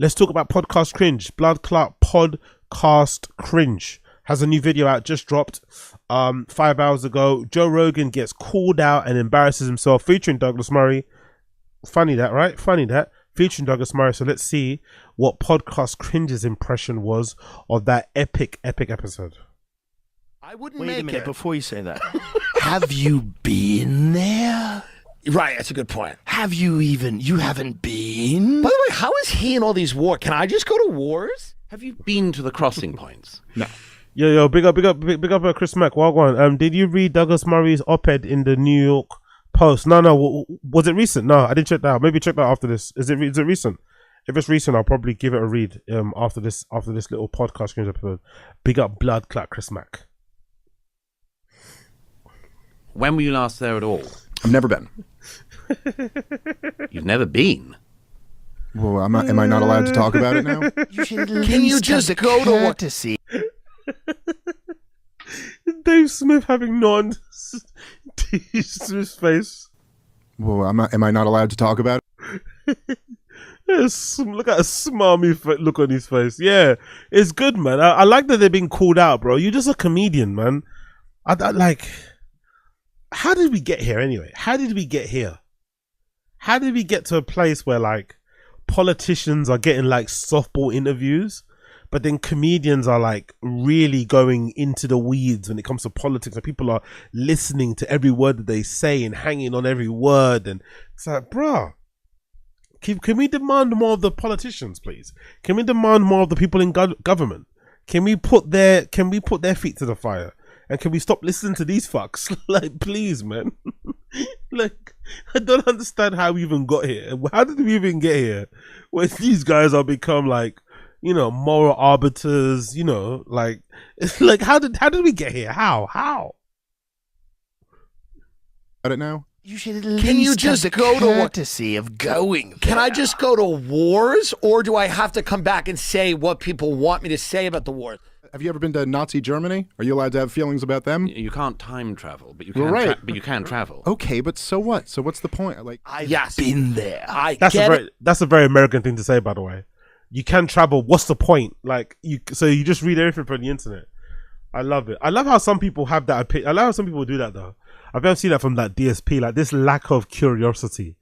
Let's talk about podcast cringe. Blood Clot Podcast Cringe has a new video out, just dropped 5 hours ago. Joe Rogan gets called out and embarrasses himself, featuring Douglas Murray. Funny that, right? Funny that. Featuring Douglas Murray. So let's see what Podcast Cringe's impression was of that epic episode. I wouldn't Wait make a minute it. before you say that. Have you been there? Right, that's a good point. You haven't been? By the way, how is he in all these wars? Can I just go to wars? Have you been to the crossing points? No. Yo, big up Chris Mack. Wagwan. Did you read Douglas Murray's op-ed in the New York Post? No. Was it recent? No, I didn't check that out. Maybe check that out after this. Is it recent? If it's recent, I'll probably give it a read after this little podcast episode. Big up Blood Clot Chris Mack. When were you last there at all? I've never been. You've never been? Well, am I not allowed to talk about it now? Can you just go to what to see? Dave Smith having no Dave Smith's face. Well, am I not allowed to talk about it? Look at a smarmy look on his face. Yeah, it's good, man. I like that they're being called out, bro. You're just a comedian, man. I like... How did we get here anyway? How did we get here? How did we get to a place where like politicians are getting like softball interviews, but then comedians are like really going into the weeds when it comes to politics, and people are listening to every word that they say and hanging on every word? And it's like, bruh, can we demand more of the politicians, please? Can we demand more of the people in government? Can we put their feet to the fire? And can we stop listening to these fucks? Like, please, man. Like, I don't understand how we even got here. How did we even get here? Where these guys are become like, you know, moral arbiters, you know, like, it's like, how did we get here? How? About it now? You should Can you just go to what to see of going? Can I just go to wars, or do I have to come back and say what people want me to say about the wars? Have you ever been to Nazi Germany? Are you allowed to have feelings about them? You can't time travel, but you Well, can. right. But you can travel. Okay, but so what? So what's the point? Like, I've been there. That's a very American thing to say, by the way. You can travel. What's the point? Like, so you just read everything from the internet. I love it. I love how some people have that opinion. I love how some people do that though. I've never seen that from that DSP. Like this lack of curiosity,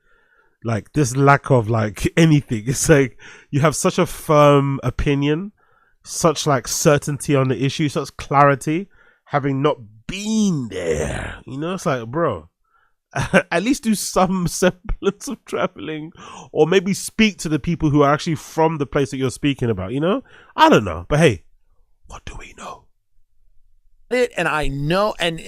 like this lack of like anything. It's like you have such a firm opinion, such like certainty on the issue, such clarity, having not been there. You know, it's like, bro, at least do some semblance of traveling, or maybe speak to the people who are actually from the place that you're speaking about. You know, I don't know, but hey, what do we know? And I know, and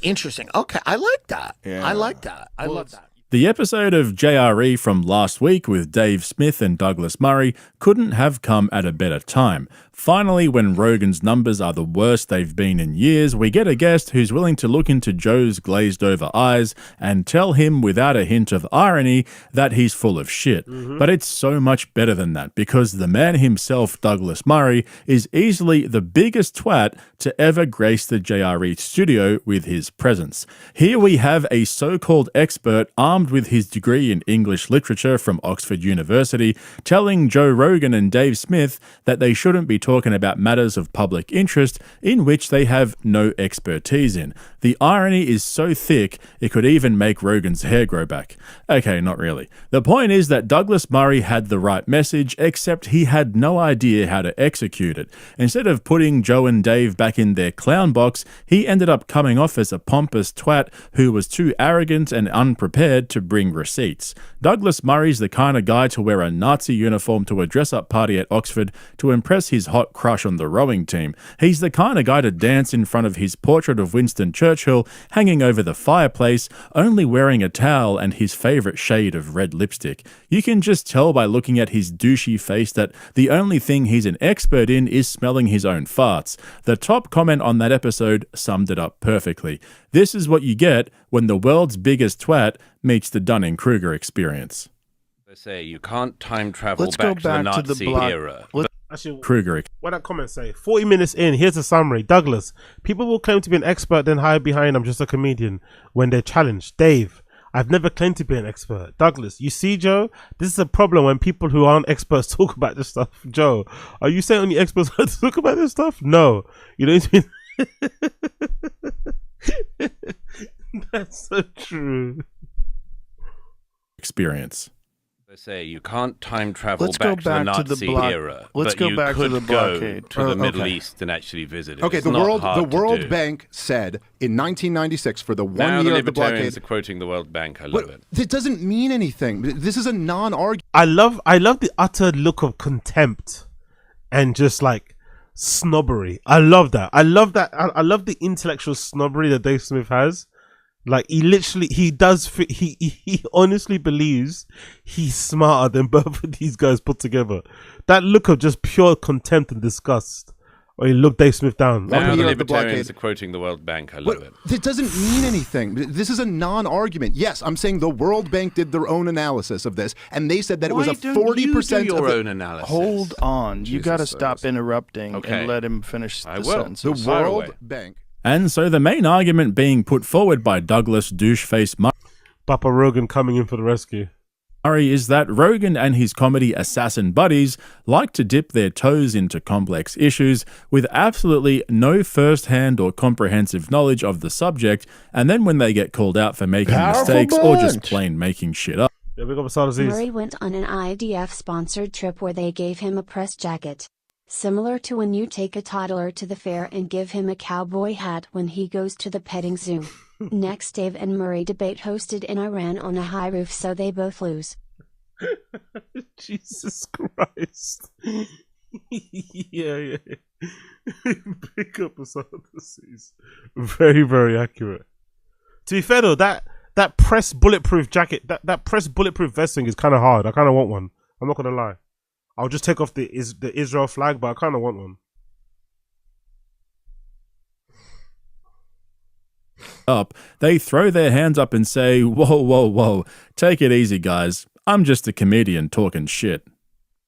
interesting. Okay, I like that. Yeah. I like that. I love that. The episode of JRE from last week with Dave Smith and Douglas Murray couldn't have come at a better time. Finally, when Rogan's numbers are the worst they've been in years, we get a guest who's willing to look into Joe's glazed over eyes and tell him without a hint of irony that he's full of shit. But it's so much better than that, because the man himself, Douglas Murray, is easily the biggest twat to ever grace the JRE studio with his presence. Here we have a so-called expert armed with his degree in English literature from Oxford University telling Joe Rogan and Dave Smith that they shouldn't be talking about matters of public interest in which they have no expertise in. The irony is so thick, it could even make Rogan's hair grow back. Okay, not really. The point is that Douglas Murray had the right message, except he had no idea how to execute it. Instead of putting Joe and Dave back in their clown box, he ended up coming off as a pompous twat who was too arrogant and unprepared to bring receipts. Douglas Murray's the kind of guy to wear a Nazi uniform to a dress-up party at Oxford to impress his hot crush on the rowing team. He's the kind of guy to dance in front of his portrait of Winston Churchill hanging over the fireplace, only wearing a towel and his favourite shade of red lipstick. You can just tell by looking at his douchey face that the only thing he's an expert in is smelling his own farts. The top comment on that episode summed it up perfectly. This is what you get when the world's biggest twat meets the Dunning-Kruger experience. They say you can't time travel Let's go back to the back to the Nazi block. era. Actually, Kruger. what that comment say? 40 minutes in, here's a summary. Douglas, people will claim to be an expert, then hide behind I'm just a comedian when they're challenged. Dave, I've never claimed to be an expert. Douglas, you see, Joe, this is a problem when people who aren't experts talk about this stuff. Joe, are you saying only experts talk about this stuff? No. You know what I mean? That's so true. Experience. They say you can't time travel Let's go back to the back to the Nazi block- era. let's but go you back to could the go blockade. to the Middle okay. East and actually visit it. Okay, It's the not hard to World do. Bank said in 1996 for the one Now the year of the libertarians blockade. are quoting the World Bank. I love But it. it doesn't mean anything. This is a non-argument. I love the utter look of contempt and just like snobbery. I love that. I love the intellectual snobbery that Dave Smith has. Like he honestly believes he's smarter than both of these guys put together. That look of just pure contempt and disgust. Or he looked Dave Smith down. Now the year of the libertarians are blockade. quoting the World Bank. I love it. It doesn't mean anything. This is a non-argument. Yes, I'm saying the World Bank did their own analysis of this, and they said that it was Why a don't 40% you do your of the, own analysis? Hold on. You got to Jesus, stop interrupting Okay. and let him finish I the will. sentence. the Fire World away. Bank. And so the main argument being put forward by Douglas Doucheface Papa Rogan coming in for the rescue. Murray is that Rogan and his comedy assassin buddies like to dip their toes into complex issues with absolutely no first-hand or comprehensive knowledge of the subject, and then when they get called out for making mistakes or just plain making shit up, Yeah, big up Asad Aziz. Murray went on an IDF-sponsored trip where they gave him a press jacket. Similar to when you take a toddler to the fair and give him a cowboy hat when he goes to the petting zoo. Next, Dave and Murray debate hosted in Iran on a high roof, so they both lose. Jesus Christ. yeah. Big up Asad Aziz. Very, very accurate. To be fair though, that press bulletproof jacket, that press bulletproof vest thing is kind of hard. I kind of want one. I'm not gonna lie. I'll just take off the Israel flag, but I kind of want one. up, they throw their hands up and say, whoa, take it easy, guys. I'm just a comedian talking shit.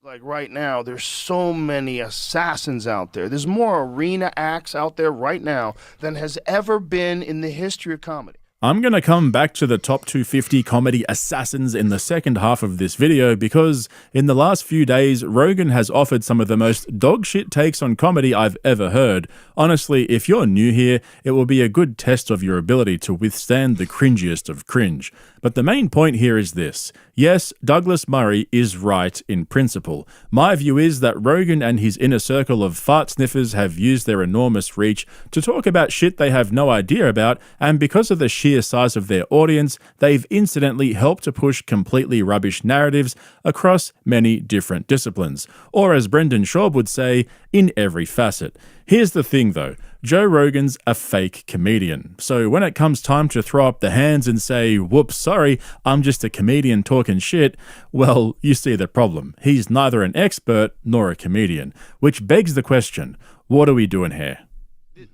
Like right now, there's so many assassins out there. There's more arena acts out there right now than has ever been in the history of comedy. I'm going to come back to the top 250 comedy assassins in the second half of this video because in the last few days, Rogan has offered some of the most dogshit takes on comedy I've ever heard. Honestly, if you're new here, it will be a good test of your ability to withstand the cringiest of cringe. But the main point here is this. Yes, Douglas Murray is right in principle. My view is that Rogan and his inner circle of fart sniffers have used their enormous reach to talk about shit they have no idea about, and because of the sheer size of their audience, they've incidentally helped to push completely rubbish narratives across many different disciplines. Or as Brendan Schaub would say, in every facet. Here's the thing though, Joe Rogan's a fake comedian. So when it comes time to throw up the hands and say, whoops, sorry, I'm just a comedian talking shit, well, you see the problem. He's neither an expert nor a comedian. Which begs the question, what are we doing here?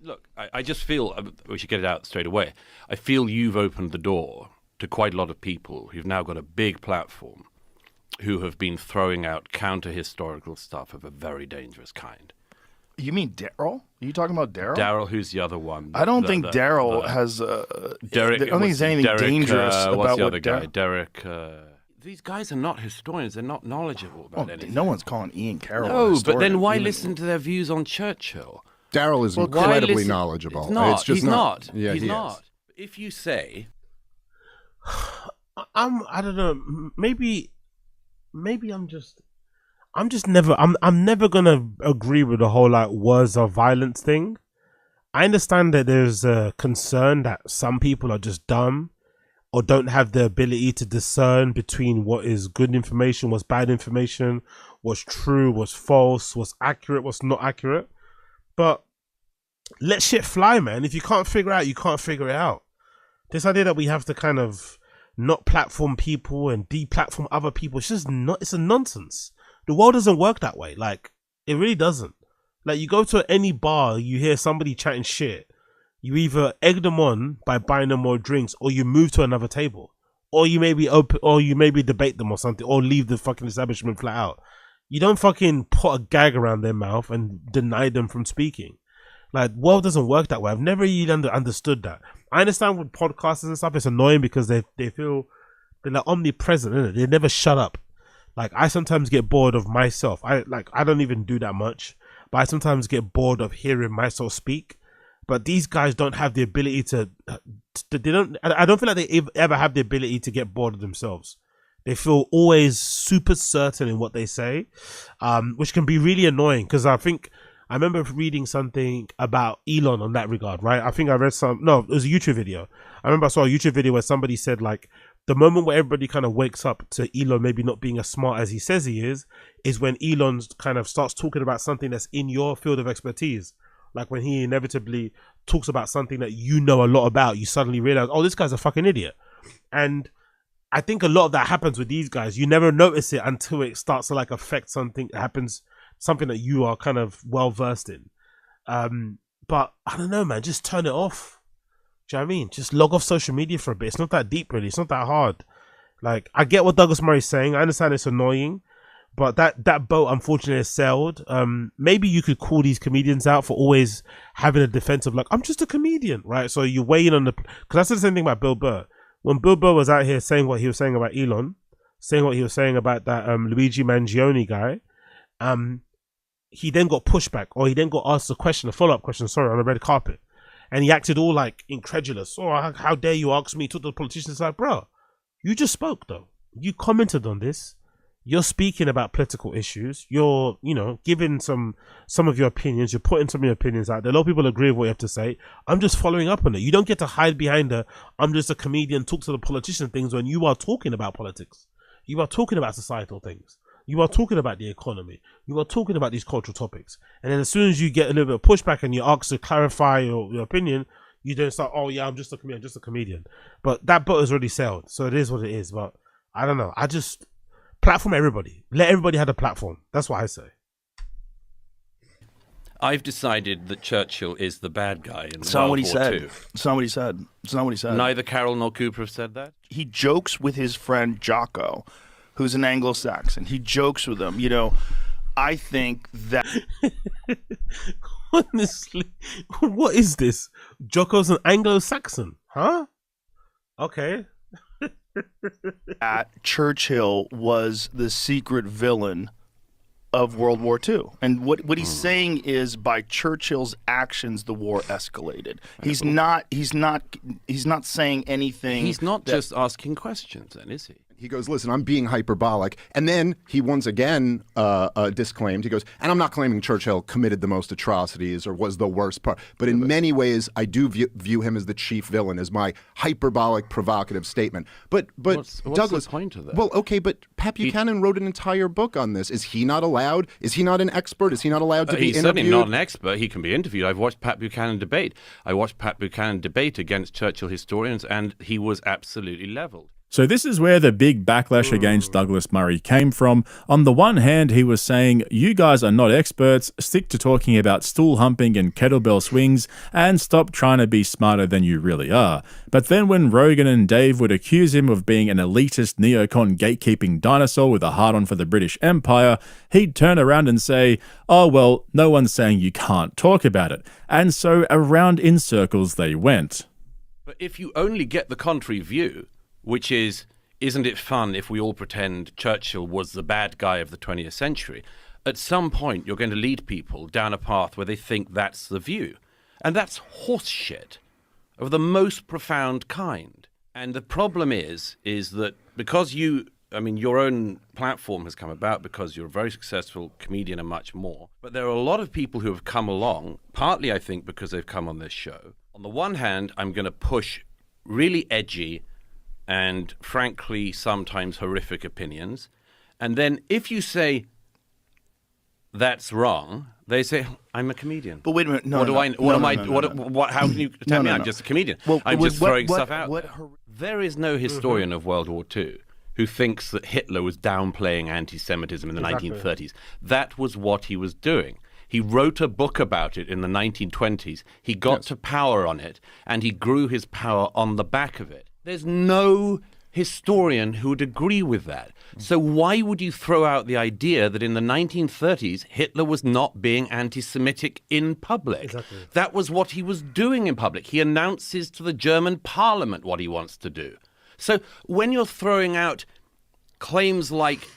Look, I just feel, we should get it out straight away. I feel you've opened the door to quite a lot of people who've now got a big platform who have been throwing out counter-historical stuff of a very dangerous kind. You mean Daryl? Are you talking about Daryl? Daryl, who's the other one? I don't think Daryl has. Derek. I don't think there's anything Derek, dangerous what's about the what other guy? Derek. These guys are not historians. They're not knowledgeable about anything. No one's calling Ian Carroll. a No, but historian. then why Even- listen to their views on Churchill? Daryl is Why incredibly listen- knowledgeable. It's not. It's just he's not. Yeah, he's he not. is. If you say, I don't know. Maybe I'm never gonna agree with the whole like words of violence thing. I understand that there's a concern that some people are just dumb or don't have the ability to discern between what is good information, what's bad information, what's true, what's false, what's accurate, what's not accurate. But let shit fly, man. If you can't figure it out, you can't figure it out. This idea that we have to kind of not platform people and deplatform other people, it's just not, it's a nonsense. The world doesn't work that way. Like, it really doesn't. Like, you go to any bar, you hear somebody chatting shit. You either egg them on by buying them more drinks, or you move to another table, or you maybe debate them or something, or leave the fucking establishment flat out. You don't fucking put a gag around their mouth and deny them from speaking. Like, world doesn't work that way. I've never really understood that. I understand with podcasters and stuff, it's annoying because they feel they're like omnipresent, isn't it? They never shut up. Like, I sometimes get bored of myself. I don't even do that much, but I sometimes get bored of hearing myself speak. But these guys don't have the ability to I don't feel like they ever have the ability to get bored of themselves. They feel always super certain in what they say, which can be really annoying. Because I remember reading something about Elon on that regard, right? I think I read it was a YouTube video. I remember I saw a YouTube video where somebody said, like, the moment where everybody kind of wakes up to Elon maybe not being as smart as he says he is when Elon kind of starts talking about something that's in your field of expertise. Like when he inevitably talks about something that you know a lot about, you suddenly realize, oh, this guy's a fucking idiot. And I think a lot of that happens with these guys. You never notice it until it starts to like affect something that happens, something that you are kind of well versed in. But I don't know, man, just turn it off. Do you know what I mean? Just log off social media for a bit. It's not that deep, really. It's not that hard. Like, I get what Douglas Murray's saying. I understand it's annoying. But that boat, unfortunately, has sailed. Maybe you could call these comedians out for always having a defense of, like, I'm just a comedian, right? So you weigh in on because that's the same thing about Bill Burr. When Bill Burr was out here saying what he was saying about Elon, saying what he was saying about that Luigi Mangione guy, he then got pushback, or he then got asked a follow-up question, on the red carpet. And he acted all, like, incredulous. Oh, how dare you ask me? Took the politicians like, bro, you just spoke, though. You commented on this. You're speaking about political issues. You're, giving some of your opinions. You're putting some of your opinions out there. A lot of people agree with what you have to say. I'm just following up on it. You don't get to hide behind I'm just a comedian, talk to the politician things when you are talking about politics. You are talking about societal things. You are talking about the economy. You are talking about these cultural topics. And then as soon as you get a little bit of pushback and you're asked to clarify your opinion, you then start, oh yeah, I'm just a comedian. But that boat has already sailed. So it is what it is. But I don't know. I just... platform everybody. Let everybody have a platform. That's what I say. I've decided that Churchill is the bad guy in It's not World what he War said. II. It's not what he said. It's not what he said. Neither Carroll nor Cooper have said that. He jokes with his friend Jocko, who's an Anglo-Saxon. He jokes with him. I think that... Honestly, what is this? Jocko's an Anglo-Saxon, huh? Okay. Churchill was the secret villain of World War II. And what he's saying is by Churchill's actions the war escalated. He's not saying anything. He's not just asking questions then, is he? He goes, listen, I'm being hyperbolic. And then he once again disclaimed, he goes, and I'm not claiming Churchill committed the most atrocities or was the worst part, but in many ways, I do view him as the chief villain, as my hyperbolic, provocative statement. But what's Douglas, the point of that? Well, okay, but Pat Buchanan wrote an entire book on this. Is he not allowed? Is he not an expert? Is he not allowed to be he's interviewed? He's certainly not an expert. He can be interviewed. I've watched Pat Buchanan debate. I watched Pat Buchanan debate against Churchill historians, and he was absolutely leveled. So this is where the big backlash against Douglas Murray came from. On the one hand, he was saying, you guys are not experts, stick to talking about stool humping and kettlebell swings, and stop trying to be smarter than you really are. But then when Rogan and Dave would accuse him of being an elitist neocon gatekeeping dinosaur with a hard-on for the British Empire, he'd turn around and say, oh well, no one's saying you can't talk about it. And so around in circles they went. But if you only get the contrary view, which is, isn't it fun if we all pretend Churchill was the bad guy of the 20th century? At some point, you're going to lead people down a path where they think that's the view. And that's horse shit of the most profound kind. And the problem is that because your own platform has come about because you're a very successful comedian and much more. But there are a lot of people who have come along, partly, I think, because they've come on this show. On the one hand, I'm going to push really edgy and frankly sometimes horrific opinions, and then if you say that's wrong, they say I'm a comedian. But wait a minute, how can you tell me I'm just a comedian? Well, I'm just throwing stuff out there. There is no historian of World War II who thinks that Hitler was downplaying anti-Semitism in the 1930s. That was what he was doing. He wrote a book about it in the 1920s. He got to power on it, and he grew his power on the back of it. There's no historian who would agree with that. So why would you throw out the idea that in the 1930s, Hitler was not being anti-Semitic in public? Exactly. That was what he was doing in public. He announces to the German parliament what he wants to do. So when you're throwing out claims like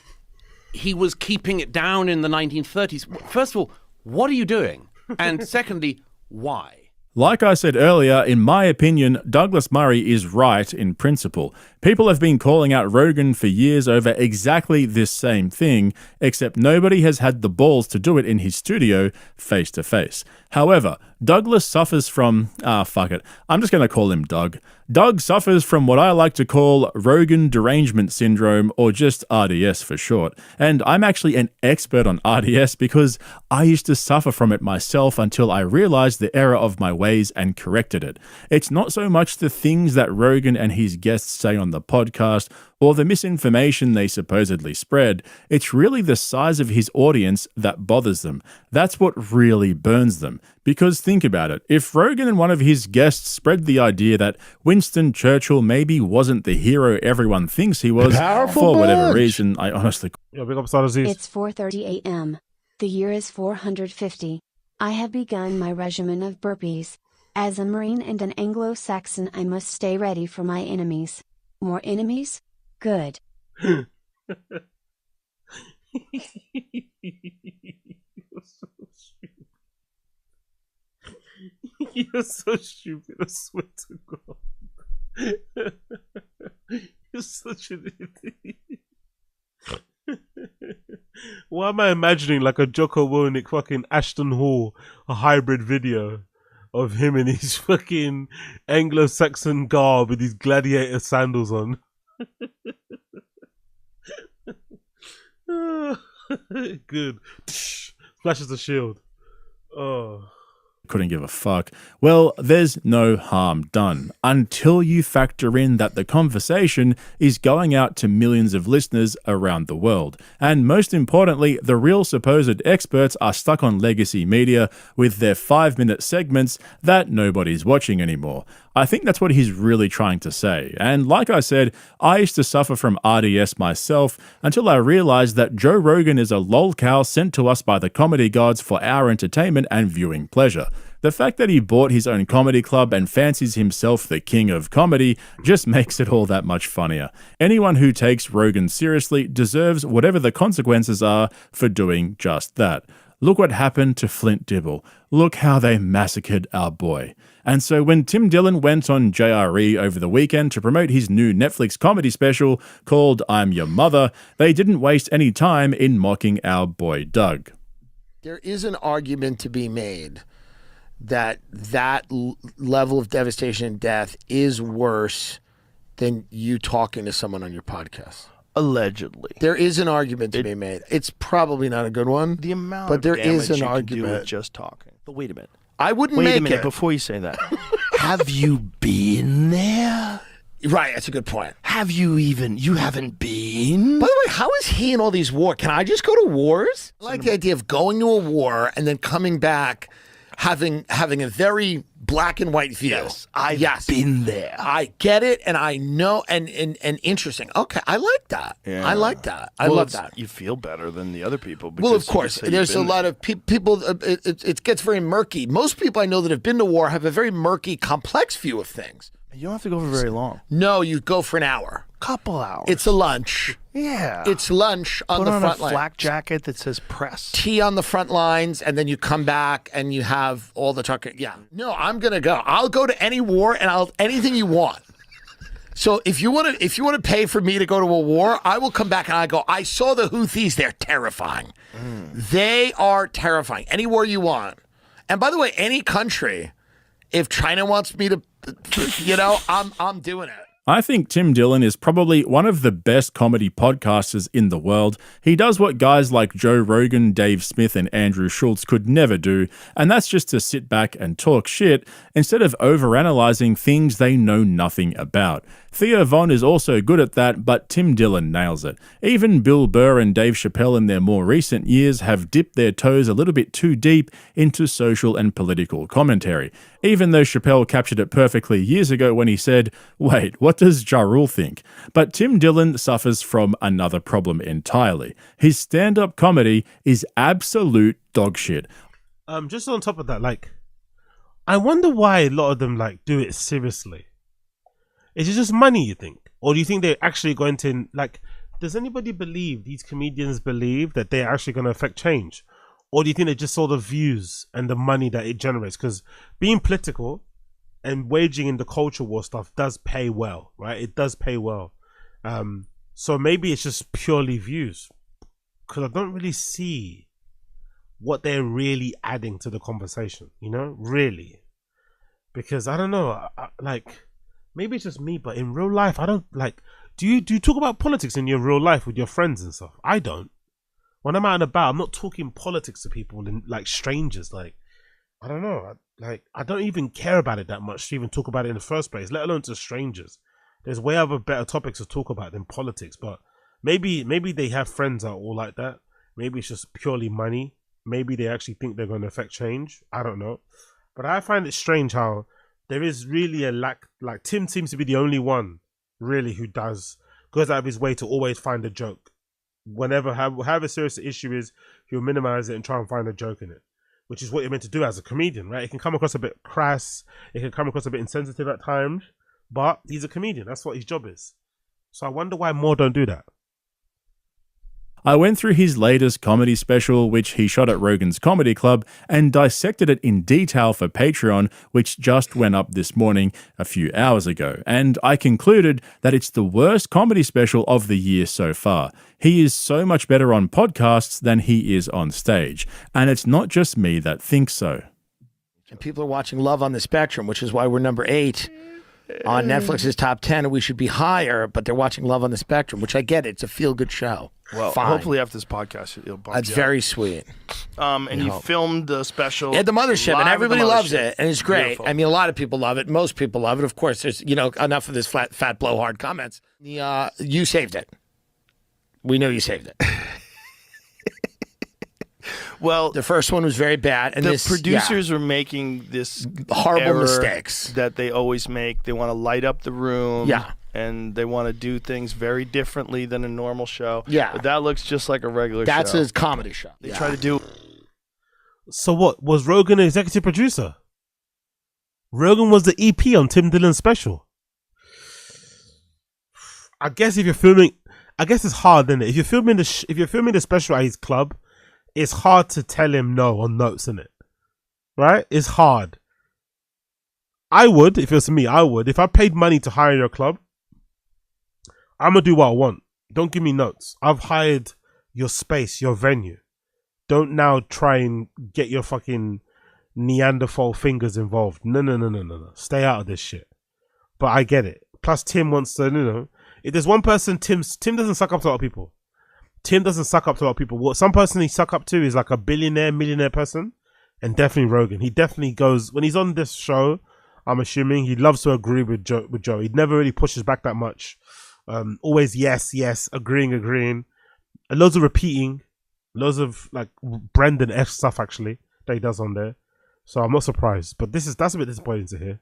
he was keeping it down in the 1930s, first of all, what are you doing? And secondly, why? Like I said earlier, in my opinion, Douglas Murray is right in principle. People have been calling out Rogan for years over exactly this same thing, except nobody has had the balls to do it in his studio face to face. However, Douglas suffers from, fuck it, I'm just going to call him Doug. Doug suffers from what I like to call Rogan Derangement Syndrome, or just RDS for short. And I'm actually an expert on RDS because I used to suffer from it myself until I realized the error of my ways and corrected it. It's not so much the things that Rogan and his guests say on the podcast or the misinformation they supposedly spread. It's really the size of his audience that bothers them. That's what really burns them. Because think about it, if Rogan and one of his guests spread the idea that Winston Churchill maybe wasn't the hero everyone thinks he was, for whatever reason, I honestly... Yeah, big up Sadazis. It's 4:30 a.m. The year is 450. I have begun my regimen of burpees. As a Marine and an Anglo-Saxon, I must stay ready for my enemies. More enemies? Good. You're so stupid, I swear to God. You're such an idiot. Why am I imagining like a Jocko Willink fucking Ashton Hall, a hybrid video of him in his fucking Anglo-Saxon garb with his gladiator sandals on? Good. Flashes the shield. Oh. Couldn't give a fuck. Well, there's no harm done until you factor in that the conversation is going out to millions of listeners around the world. And most importantly, the real supposed experts are stuck on legacy media with their 5-minute segments that nobody's watching anymore. I think that's what he's really trying to say. And like I said, I used to suffer from RDS myself until I realized that Joe Rogan is a lolcow sent to us by the comedy gods for our entertainment and viewing pleasure. The fact that he bought his own comedy club and fancies himself the king of comedy just makes it all that much funnier. Anyone who takes Rogan seriously deserves whatever the consequences are for doing just that. Look what happened to Flint Dibble. Look how they massacred our boy. And so when Tim Dillon went on JRE over the weekend to promote his new Netflix comedy special called I'm Your Mother, they didn't waste any time in mocking our boy Doug. There is an argument to be made that level of devastation and death is worse than you talking to someone on your podcast. Allegedly. There is an argument to be made. It's probably not a good one. The amount but of there damage is an you can argument. do with just talking. But wait a minute. I wouldn't Wait make a minute it. before you say that. Have you been there? Right, that's a good point. Have you even? You haven't been? By the way, how is he in all these wars? Can I just go to wars? I like the idea of going to a war and then coming back having a very black and white view. Yes, I've been there. I get it, and I know, and interesting. Okay, I like that. Yeah. I like that. I love that. You feel better than the other people. Well, of because you course, say you've there's a been lot there. of people. It gets very murky. Most people I know that have been to war have a very murky, complex view of things. You don't have to go for very long. No, you go for an hour. Couple hours. It's a lunch. Yeah. It's lunch on Put the on front a line. flak jacket that says press. Tea on the front lines, and then you come back and you have all the talking. Yeah. No, I'm gonna go. I'll go to any war and I'll anything you want. So if you want to pay for me to go to a war, I will come back and I go. I saw the Houthis. They're terrifying. They are terrifying. Any war you want. And by the way, any country, if China wants me to, I'm doing it. I think Tim Dillon is probably one of the best comedy podcasters in the world. He does what guys like Joe Rogan, Dave Smith, and Andrew Schultz could never do, and that's just to sit back and talk shit instead of overanalyzing things they know nothing about. Theo Von is also good at that, but Tim Dillon nails it. Even Bill Burr and Dave Chappelle in their more recent years have dipped their toes a little bit too deep into social and political commentary, even though Chappelle captured it perfectly years ago when he said, "Wait, what what does Ja Rule think? But Tim Dillon suffers from another problem entirely. His stand-up comedy is absolute dog shit. Just on top of that, like, I wonder why a lot of them like do it seriously. Is it just money, you think? Or do you think they're actually going to, like, does anybody believe, these comedians believe that they're actually going to affect change? Or do you think they just saw the views and the money that it generates? Because being political and waging in the culture war stuff does pay well, right? It does pay well. So maybe it's just purely views. Because I don't really see what they're really adding to the conversation, you know? Really. Because I don't know, like, maybe it's just me, but in real life, I don't, like, do you talk about politics in your real life with your friends and stuff? I don't. When I'm out and about, I'm not talking politics to people and like strangers. Like, I don't know. I don't even care about it that much to even talk about it in the first place, let alone to strangers. There's way other better topics to talk about than politics. But maybe they have friends that are all like that. Maybe it's just purely money. Maybe they actually think they're going to affect change. I don't know. But I find it strange how there is really a lack. Like, Tim seems to be the only one really who goes out of his way to always find a joke. Whenever, however serious the issue is, he'll minimize it and try and find a joke in it, which is what you're meant to do as a comedian, right? It can come across a bit crass, it can come across a bit insensitive at times, but he's a comedian. That's what his job is. So I wonder why more don't do that. I went through his latest comedy special, which he shot at Rogan's Comedy Club, and dissected it in detail for Patreon, which just went up this morning a few hours ago. And I concluded that it's the worst comedy special of the year so far. He is so much better on podcasts than he is on stage. And it's not just me that thinks so. And people are watching Love on the Spectrum, which is why we're number 8 on Netflix's top 10, and we should be higher, but they're watching Love on the Spectrum, which I get it. It's a feel-good show. Well, fine. Hopefully after this podcast, it'll bump That's you very up. sweet. And you filmed the special at the Mothership, and live at everybody the loves Mothership. it, and it's great. Beautiful. I mean, a lot of people love it. Most people love it. Of course, there's, enough of this fat blowhard comments. You saved it. We know you saved it. Well, the first one was very bad, and the producers are making this horrible error mistakes that they always make. They want to light up the room. Yeah. And they want to do things very differently than a normal show. Yeah. But that looks just like a regular show. That's a comedy show. They try to do. So what, was Rogan an executive producer? Rogan was the EP on Tim Dillon's special. I guess if you're filming, I guess it's hard, isn't it? If you're filming the special at his club, it's hard to tell him no on notes, isn't it? Right? It's hard. I would, if it was to me, I would. If I paid money to hire your club, I'm going to do what I want. Don't give me notes. I've hired your space, your venue. Don't now try and get your fucking Neanderthal fingers involved. No. Stay out of this shit. But I get it. Plus, Tim wants to, if there's one person, Tim doesn't suck up to a lot of people. Tim doesn't suck up to a lot of people. What some person he suck up to is like a billionaire, millionaire person, and definitely Rogan. He definitely goes, when he's on this show, I'm assuming he loves to agree with Joe. He never really pushes back that much. Always yes, agreeing. And loads of repeating, loads of like Brendan F stuff actually that he does on there. So I'm not surprised. But that's a bit disappointing to hear.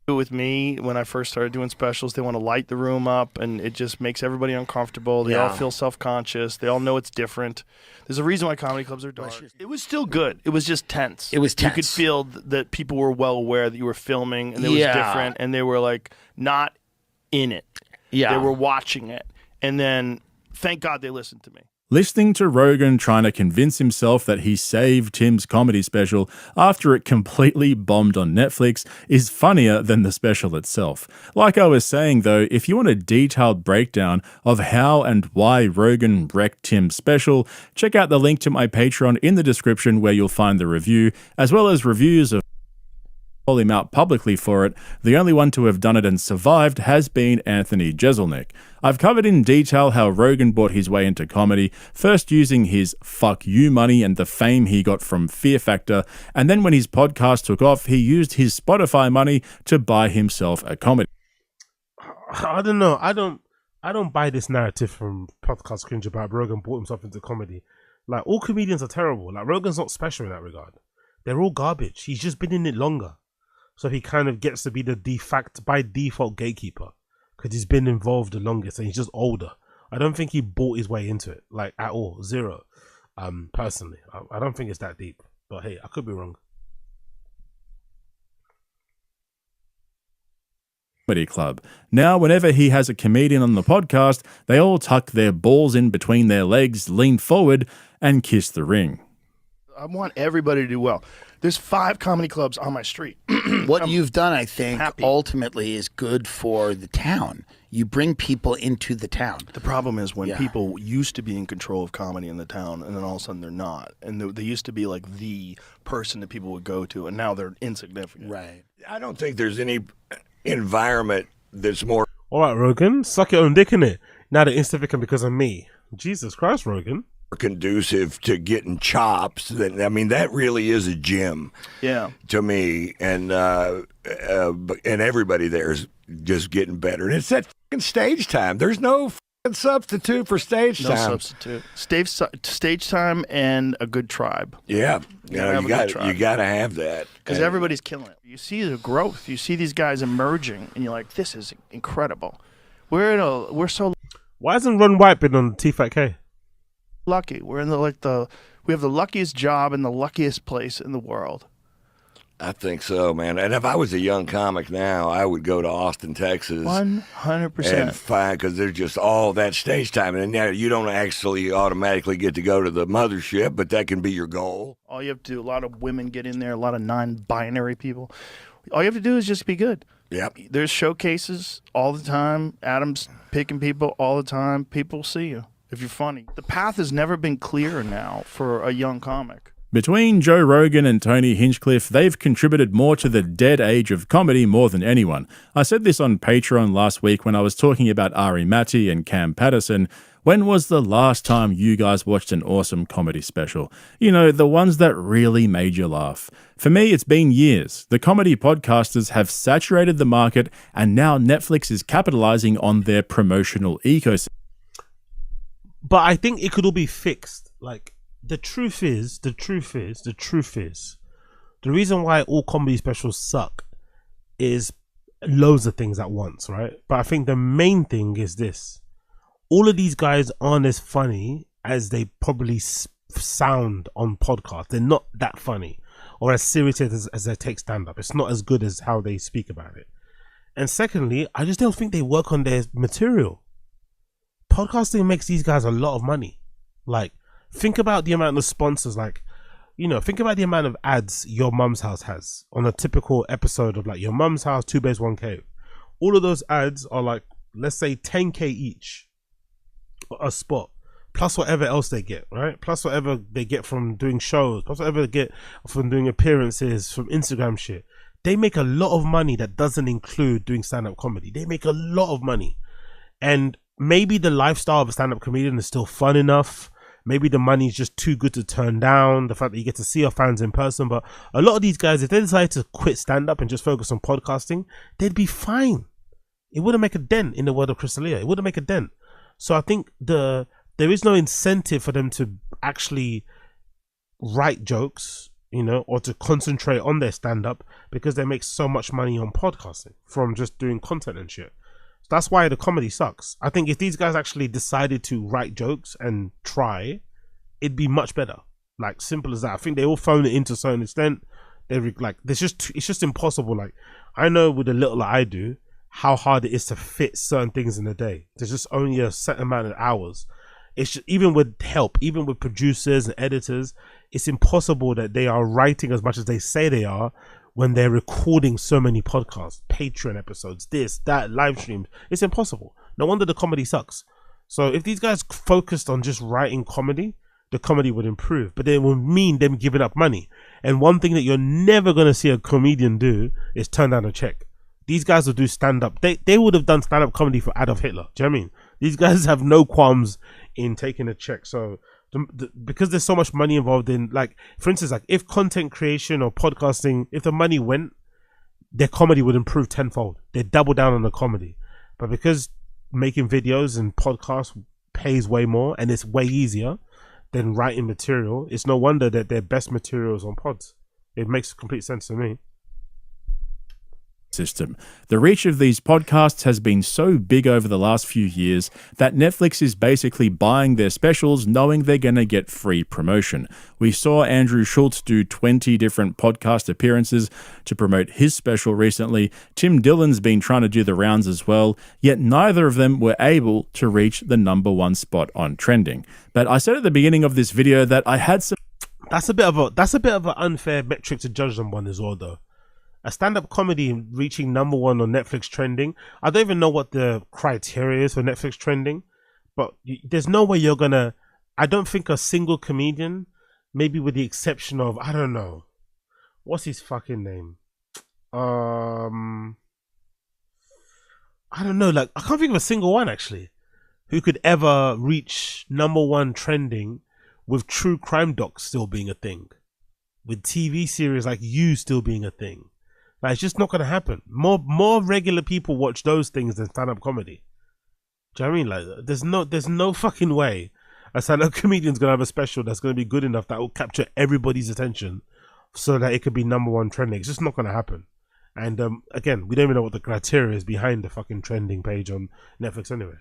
With me, when I first started doing specials, they want to light the room up, and it just makes everybody uncomfortable. They all feel self-conscious. They all know it's different. There's a reason why comedy clubs are dark. It was still good. It was just tense. It was tense. You could feel that people were well aware that you were filming, and it was different, and they were like not in it. Yeah. They were watching it. And then, thank God they listened to me. Listening to Rogan trying to convince himself that he saved Tim's comedy special after it completely bombed on Netflix is funnier than the special itself. Like I was saying though, if you want a detailed breakdown of how and why Rogan wrecked Tim's special, check out the link to my Patreon in the description where you'll find the review, as well as reviews of call him out publicly for it. The only one to have done it and survived has been Anthony Jeselnik. I've covered in detail how Rogan bought his way into comedy, first using his fuck you money and the fame he got from Fear Factor, and then when his podcast took off, he used his Spotify money to buy himself a comedy. I don't know. I don't buy this narrative from Podcast Cringe about Rogan bought himself into comedy. Like, all comedians are terrible. Like, Rogan's not special in that regard. They're all garbage. He's just been in it longer. So he kind of gets to be the by default gatekeeper because he's been involved the longest and he's just older. I don't think he bought his way into it, like at all, zero. Personally, I don't think it's that deep. But hey, I could be wrong. Comedy Club. Now, whenever he has a comedian on the podcast, they all tuck their balls in between their legs, lean forward, and kiss the ring. I want everybody to do well. There's 5 comedy clubs on my street. What you've done, I think, happy. ultimately is good for the town. You bring people into the town. The problem is when people used to be in control of comedy in the town, and then all of a sudden they're not. And they used to be like the person that people would go to, and now they're insignificant. Right. I don't think there's any environment that's more. All right, Rogan, suck your own dick in it. Now they're insignificant because of me. Jesus Christ, Rogan. Conducive to getting chops. I mean, that really is a gym. Yeah. To me, and everybody there is just getting better. And it's that fucking stage time. There's no fucking substitute for stage time. No substitute. Stage time and a good tribe. Yeah, you got to have that because everybody's killing it. You see the growth. You see these guys emerging, and you're like, "This is incredible." We're so. Why hasn't Ron White been on T-Fat-K? Lucky. We're in we have the luckiest job in the luckiest place in the world. I think so, man. And if I was a young comic now, I would go to Austin, Texas. 100%. And find, because there's just all that stage time. And now you don't actually automatically get to go to the mothership, but that can be your goal. All you have to do, a lot of women get in there, a lot of non-binary people. All you have to do is just be good. Yep. There's showcases all the time. Adam's picking people all the time. People see you if you're funny. The path has never been clearer now for a young comic. Between Joe Rogan and Tony Hinchcliffe, they've contributed more to the dead age of comedy more than anyone. I said this on Patreon last week when I was talking about Ari Matty and Cam Patterson. When was the last time you guys watched an awesome comedy special? You know, the ones that really made you laugh. For me, it's been years. The comedy podcasters have saturated the market, and now Netflix is capitalizing on their promotional ecosystem. But I think it could all be fixed. Like, the truth is, the reason why all comedy specials suck is loads of things at once, right? But I think the main thing is this. All of these guys aren't as funny as they probably sound on podcasts. They're not that funny or as serious as they take stand-up. It's not as good as how they speak about it. And secondly, I just don't think they work on their material. Podcasting makes these guys a lot of money. Like, think about the amount of sponsors, like, you know, think about the amount of ads Your Mum's House has on a typical episode of like Your Mum's House, 2 Babes, 1 Cave. All of those ads are like, let's say 10K each a spot, plus whatever else they get, right? Plus whatever they get from doing shows, plus whatever they get from doing appearances, from Instagram shit. They make a lot of money that doesn't include doing stand-up comedy. They make a lot of money. And maybe the lifestyle of a stand-up comedian is still fun enough. Maybe the money is just too good to turn down. The fact that you get to see your fans in person. But a lot of these guys, if they decided to quit stand-up and just focus on podcasting, they'd be fine. It wouldn't make a dent in the world of Crystalia. It wouldn't make a dent. So I think there is no incentive for them to actually write jokes, you know, or to concentrate on their stand-up because they make so much money on podcasting from just doing content and shit. So that's why the comedy sucks. I think if these guys actually decided to write jokes and try, it'd be much better. Like, simple as that. I think they all phone it in to a certain extent. It's just impossible. Like, I know with the little that I do, how hard it is to fit certain things in a day. There's just only a set amount of hours. It's just, even with help, even with producers and editors, it's impossible that they are writing as much as they say they are when they're recording so many podcasts, Patreon episodes, this, that, live streams. It's impossible. No wonder the comedy sucks. So if these guys focused on just writing comedy, the comedy would improve. But it would mean them giving up money. And one thing that you're never going to see a comedian do is turn down a check. These guys will do stand-up. They would have done stand-up comedy for Adolf Hitler. Do you know what I mean? These guys have no qualms in taking a check. So because there's so much money involved in, like, for instance, like if content creation or podcasting, if the money went, their comedy would improve tenfold. They double down on the comedy. But because making videos and podcasts pays way more and it's way easier than writing material, it's no wonder that their best material is on pods. It makes complete sense to me. system. The reach of these podcasts has been so big over the last few years that Netflix is basically buying their specials knowing they're going to get free promotion. We saw Andrew Schultz do 20 different podcast appearances to promote his special recently. Tim Dillon's been trying to do the rounds as well, yet neither of them were able to reach the #1 spot on trending. But I said at the beginning of this video that I had some... That's a bit of an unfair metric to judge them on as well, though. A stand-up comedy reaching #1 on Netflix trending. I don't even know what the criteria is for Netflix trending, but there's no way you're gonna. I don't think a single comedian, maybe with the exception of, I don't know, what's his fucking name? I don't know. Like, I can't think of a single one actually who could ever reach #1 trending with true crime docs still being a thing, with TV series like You still being a thing. Like, it's just not going to happen. More regular people watch those things than stand-up comedy. Do you know what I mean? Like, there's no fucking way a stand-up comedian's going to have a special that's going to be good enough that will capture everybody's attention so that it could be #1 trending. It's just not going to happen. And again, we don't even know what the criteria is behind the fucking trending page on Netflix anyway.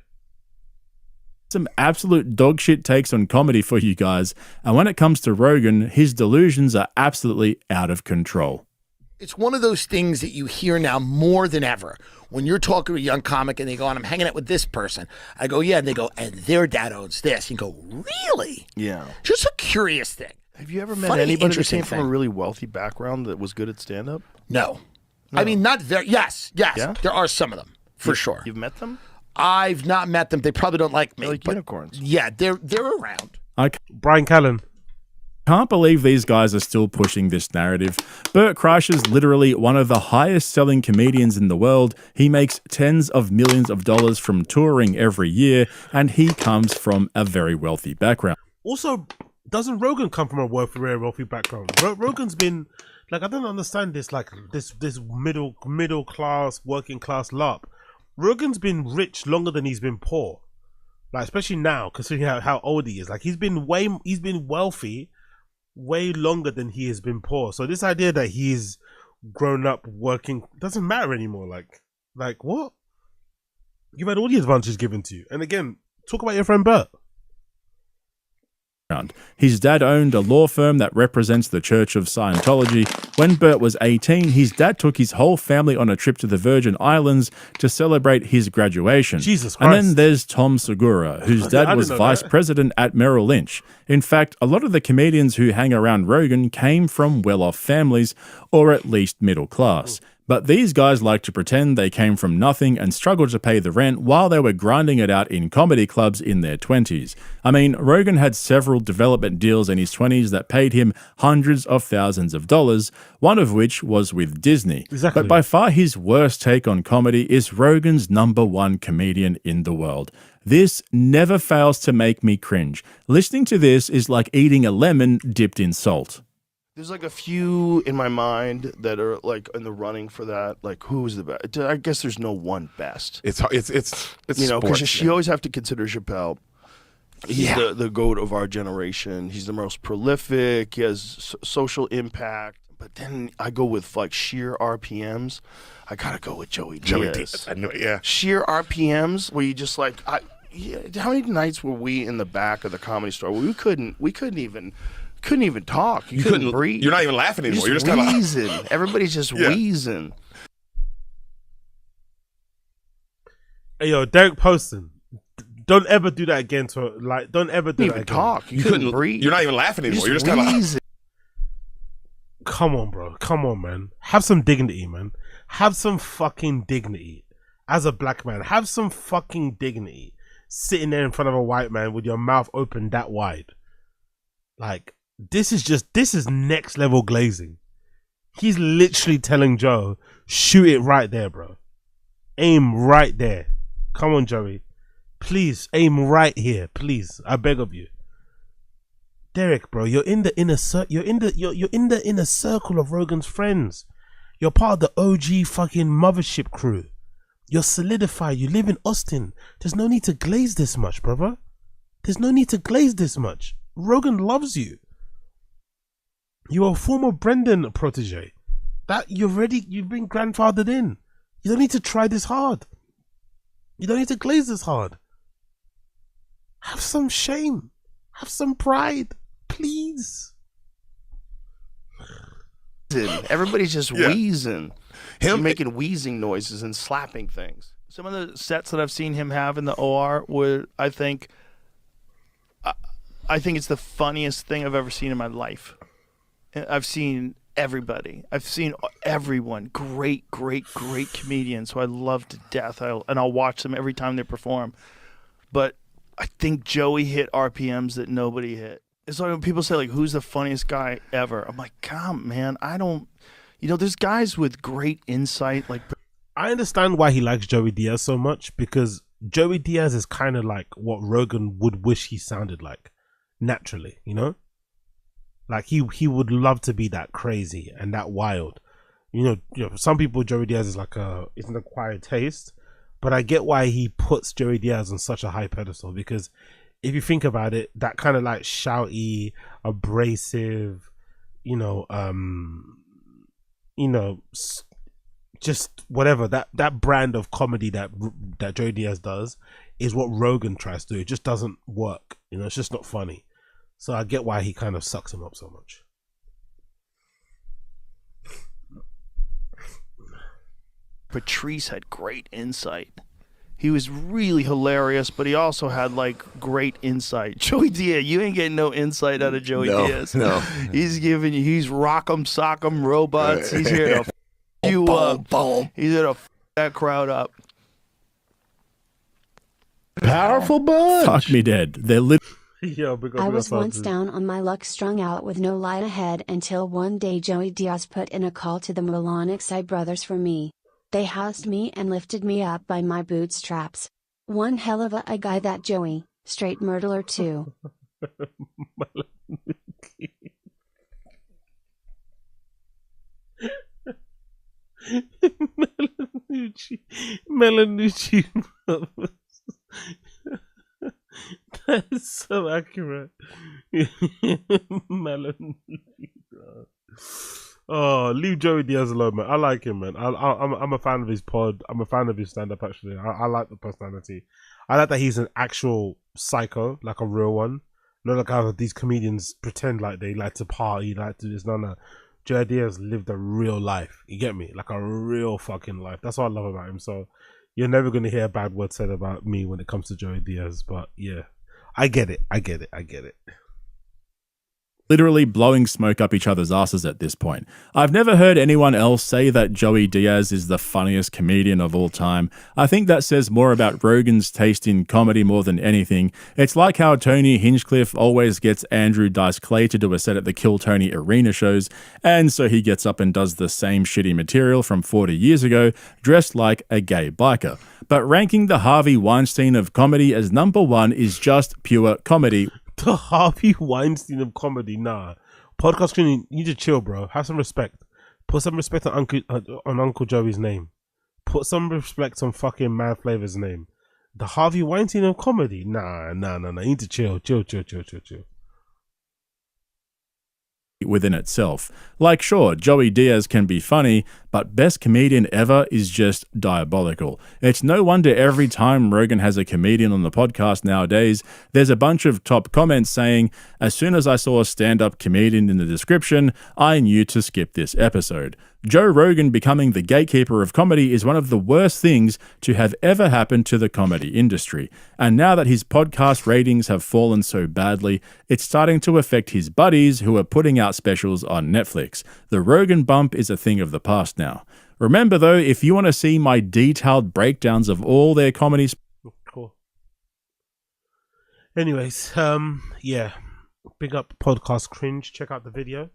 Some absolute dog shit takes on comedy for you guys. And when it comes to Rogan, his delusions are absolutely out of control. It's one of those things that you hear now more than ever. When you're talking to a young comic and they go, I'm hanging out with this person. I go, yeah. And they go, and their dad owns this. You go, really? Yeah. Just a curious thing. Have you ever met Funny, anybody that interesting came from a thing. really wealthy background that was good at stand-up? No. I mean, not very. Yes. Yeah? There are some of them, for sure. You've met them? I've not met them. They probably don't like me. They're like but unicorns. Yeah, they're around. Brian Callen. Can't believe these guys are still pushing this narrative. Bert Kreischer's literally one of the highest selling comedians in the world. He makes tens of millions of dollars from touring every year, and he comes from a very wealthy background. Also, doesn't Rogan come from a very wealthy background? Rogan's been, like, I don't understand this, like, this middle class, working class LARP. Rogan's been rich longer than he's been poor. Like, especially now, considering how old he is. Like, he's been wealthy way longer than he has been poor. So this idea that he's grown up working doesn't matter anymore. Like what? You've had all the advantages given to you. And again, talk about your friend Bert. His dad owned a law firm that represents the Church of Scientology. When Bert was 18, his dad took his whole family on a trip to the Virgin Islands to celebrate his graduation. Jesus Christ. And then there's Tom Segura, whose dad was vice president at Merrill Lynch. In fact, a lot of the comedians who hang around Rogan came from well-off families, or at least middle class. But these guys like to pretend they came from nothing and struggled to pay the rent while they were grinding it out in comedy clubs in their 20s. I mean, Rogan had several development deals in his 20s that paid him hundreds of thousands of dollars, one of which was with Disney. Exactly. But by far his worst take on comedy is Rogan's #1 comedian in the world. This never fails to make me cringe. Listening to this is like eating a lemon dipped in salt. There's like a few in my mind that are like in the running for that. Like, who is the best? I guess there's no one best. It's You know, because sports, you always have to consider Chappelle. He's the GOAT of our generation. He's the most prolific. He has social impact. But then I go with like sheer RPMs. I gotta go with Joey Diaz. I know, yeah. Sheer RPMs where you just like, how many nights were we in the back of the Comedy Store where we couldn't even talk. You couldn't breathe. You're not even laughing anymore. You're just kind kind of wheezing. Everybody's just wheezing. Hey, yo, Derek Poston. Don't ever do that again. Don't ever do that again. Talk. You couldn't breathe. You're not even laughing anymore. You're just kind of wheezing. Come on, bro. Come on, man. Have some dignity, man. Have some fucking dignity. As a black man, have some fucking dignity. Sitting there in front of a white man with your mouth open that wide. Like, this is next level glazing. He's literally telling Joe, shoot it right there, bro. Aim right there. Come on, Joey. Please, aim right here. Please. I beg of you. Derek, bro, you're in the inner circle of Rogan's friends. You're part of the OG fucking mothership crew. You're solidified. You live in Austin. There's no need to glaze this much, brother. There's no need to glaze this much. Rogan loves you. You're a former Brendan protege. You've been grandfathered in. You don't need to try this hard. You don't need to glaze this hard. Have some shame. Have some pride. Please. Everybody's just wheezing. He's making wheezing noises and slapping things. Some of the sets that I've seen him have in the OR were, I think it's the funniest thing I've ever seen in my life. I've seen everybody. I've seen everyone. Great comedians who I love to death. And I'll watch them every time they perform. But I think Joey hit RPMs that nobody hit. It's like when people say, like, who's the funniest guy ever? I'm like, come, man, I don't... there's guys with great insight. Like, I understand why he likes Joey Diaz so much, because Joey Diaz is kind of like what Rogan would wish he sounded like, naturally, Like, he would love to be that crazy and that wild. Some people, Joey Diaz is like it's an acquired taste, but I get why he puts Joey Diaz on such a high pedestal, because if you think about it, that kind of like shouty, abrasive, just whatever, that brand of comedy that Joey Diaz does is what Rogan tries to do. It just doesn't work. It's just not funny. So I get why he kind of sucks him up so much. Patrice had great insight. He was really hilarious, but he also had like great insight. Joey Diaz, you ain't getting no insight out of Joey Diaz. No. He's giving you, he's rock'em sock'em robots. He's here to f you up. He's here to f that crowd up. Powerful bunch. Fuck me dead. They're I was once down on my luck, strung out with no light ahead, until one day Joey Diaz put in a call to the Milanixi brothers for me. They housed me and lifted me up by my bootstraps. One hell of a guy, that Joey. Straight murderer too. Melanucci. That is so accurate. Melanucci. Oh, leave Joey Diaz alone, man. I like him, man. I'm a fan of his pod. I'm a fan of his stand-up, actually. I like the personality. I like that he's an actual psycho, like a real one. Not like how these comedians pretend like they like to party, like to this. No. Joey Diaz lived a real life. You get me? Like a real fucking life. That's what I love about him. So you're never going to hear a bad word said about me when it comes to Joey Diaz. But yeah, I get it. literally blowing smoke up each other's asses at this point. I've never heard anyone else say that Joey Diaz is the funniest comedian of all time. I think that says more about Rogan's taste in comedy more than anything. It's like how Tony Hinchcliffe always gets Andrew Dice Clay to do a set at the Kill Tony arena shows, and so he gets up and does the same shitty material from 40 years ago, dressed like a gay biker. But ranking the Harvey Weinstein of comedy as number one is just pure comedy. The Harvey Weinstein of comedy, nah. Podcast screening, you need to chill, bro. Have some respect. Put some respect on Uncle Joey's name. Put some respect on fucking Mad Flavor's name. The Harvey Weinstein of comedy, nah. You need to chill. Within itself. Like, sure, Joey Diaz can be funny, but best comedian ever is just diabolical. It's no wonder every time Rogan has a comedian on the podcast nowadays, there's a bunch of top comments saying, as soon as I saw a stand-up comedian in the description, I knew to skip this episode. Joe Rogan becoming the gatekeeper of comedy is one of the worst things to have ever happened to the comedy industry. And now that his podcast ratings have fallen so badly, it's starting to affect his buddies who are putting out specials on Netflix. The Rogan bump is a thing of the past now. Remember though, if you want to see my detailed breakdowns of all their comedies... Cool. Anyways, yeah. Big up Podcast Cringe. Check out the video.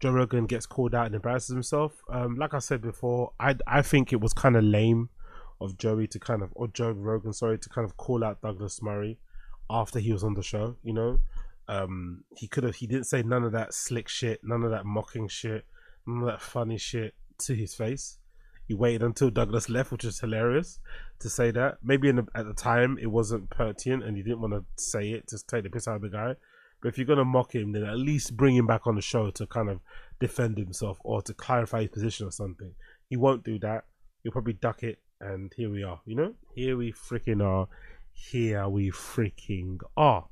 Joe Rogan gets called out and embarrasses himself. Like I said before, I think it was kind of lame of Joe Rogan, to kind of call out Douglas Murray after he was on the show. You know, he didn't say none of that slick shit, none of that mocking shit, none of that funny shit to his face. He waited until Douglas left, which is hilarious to say that. Maybe at the time it wasn't pertinent and he didn't want to say it to take the piss out of the guy. But if you're going to mock him, then at least bring him back on the show to kind of defend himself or to clarify his position or something. He won't do that. you'll probably duck it, and here we are. You know, here we freaking are. Here we freaking are.